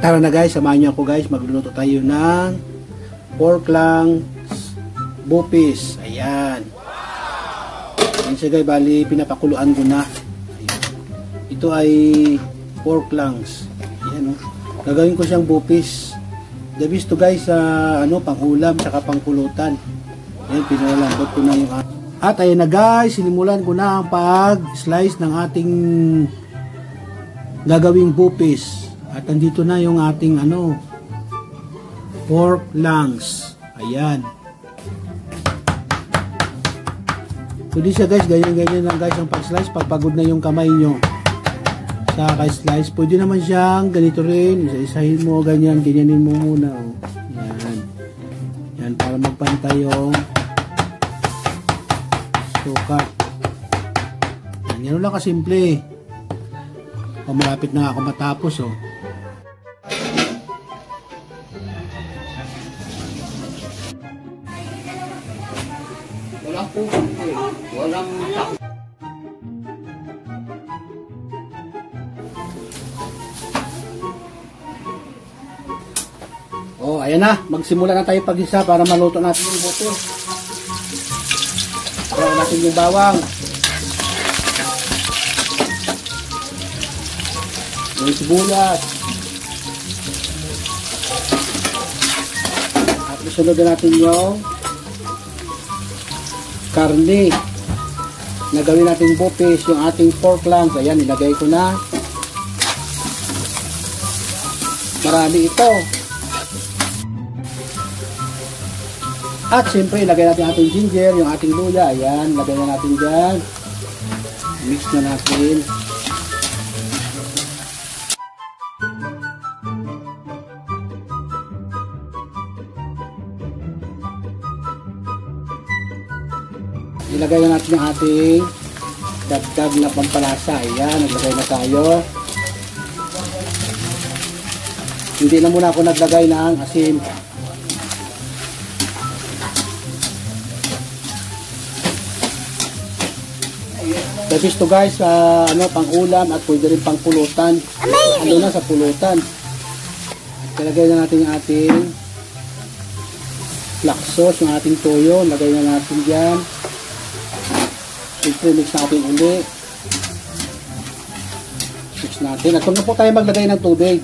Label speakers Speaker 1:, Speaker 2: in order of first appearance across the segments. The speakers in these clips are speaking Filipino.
Speaker 1: Tara na guys, samahan niyo ako guys, magluluto tayo ng pork lang bupis. Ayan. Ayan siya guys, bali pinapakuluan ko na. Ayan. Ito ay pork langs. Ayan, oh. Gagawin ko siyang bupis. The best to guys sa pang ulam saka pang pulutan. Ayan, pinalambot ko na yung at ayan na guys, sinimulan ko na ang pag-slice ng ating gagawing bupis. At andito na yung ating pork langs. Ayan. Pwede siya guys, ganyan-ganyan lang guys ang pag-slice. Pagpagod na yung kamay nyo sa ka-slice, pwede naman siyang ganito rin. Isa-isahin mo, ganyanin mo muna. Oh. Ayan. Ayan, para magpantay yung sukat. Ayan, yan lang kasimple. O, malapit na ako matapos. Oh.
Speaker 2: Walang puso eh. Walang takot.
Speaker 1: Oh, ayan na. Magsimula na tayo pag-isa para maluto natin yung buto. Para natin yung bawang. Yung sibuyas. At isunod na natin yung karne na gawin natin bupis, yung ating pork langs. Ayan, nilagay ko na. Marami ito. At siyempre, ilagay natin ating ginger, yung ating luya. Ayan, lagay na natin dyan. Mix na natin. Ilagay na natin yung ating dagdag na pampalasa. Ayan, naglagay na tayo. Hindi na muna ako naglagay ng asin. Tapos to guys, pang ulam at pwede rin pang pulutan. Ano na sa pulutan. Ilagay na natin yung ating black sauce, yung ating toyo. Lagay na natin dyan. I-mix natin uli. Mix natin. At huwag na po tayo maglagay ng tubig.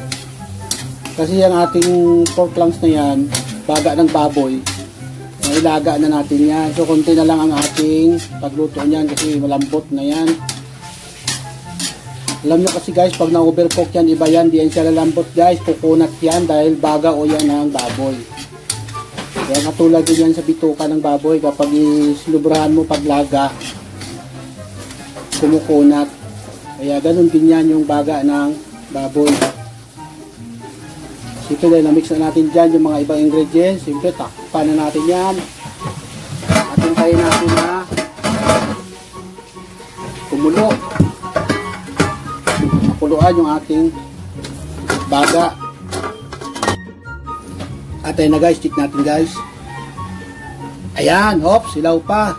Speaker 1: Kasi yung ating pork langs na yan, baga ng baboy, ilaga na natin yan. So, konti na lang ang ating pagluto niyan kasi malambot na yan. Alam nyo kasi guys, pag na-overcook yan, iba yan. Di yan siya lalambot guys. Kukunat yan dahil baga o yan ng baboy. Kaya katulad din yan sa bituka ng baboy. Kapag isinubrahan mo paglaga, kumukunat. Kaya ganun din yan yung baga ng baboy. Siyempre dahil na-mix na natin dyan yung mga ibang ingredients, siyempre takpan na natin yan. At hintayin natin na kumulo. Makuluan yung ating baga. At ayun na guys, check natin guys. Ayan, hop, silaw pa.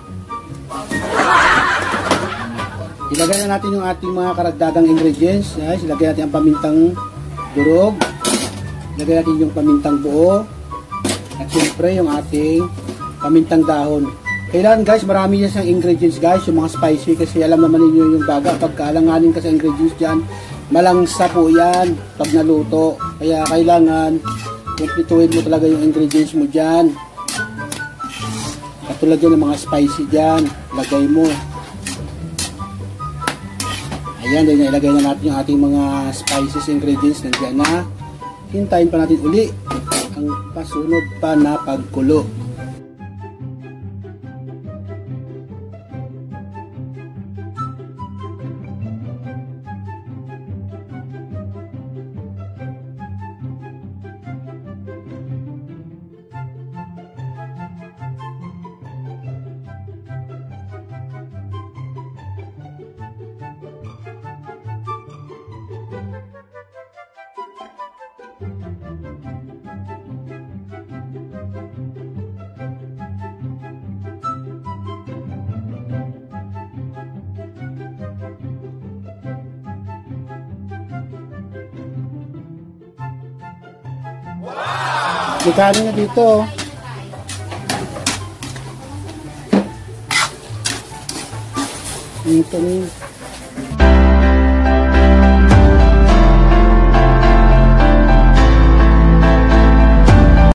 Speaker 1: Ilagay na natin yung ating mga karagdagang ingredients. Guys, ilagay natin ang pamintang durog. Ilagay natin yung pamintang buo. At siyempre yung ating pamintang dahon. Kailangan guys, marami yan siyang ingredients guys. Yung mga spicy kasi alam naman ninyo yung baga. Pagkaalanganin ka sa ingredients dyan, malangsa po yan pag naluto. Kaya kailangan kumpletuhin mo talaga yung ingredients mo dyan. Katulad yun ng mga spicy dyan. Lagay mo. Ayan, dahil nailagay na natin yung ating mga spices ingredients. Nandiyan na. Hintayin pa natin uli ang pasunod pa na pagkulo. May kanin na dito. Ito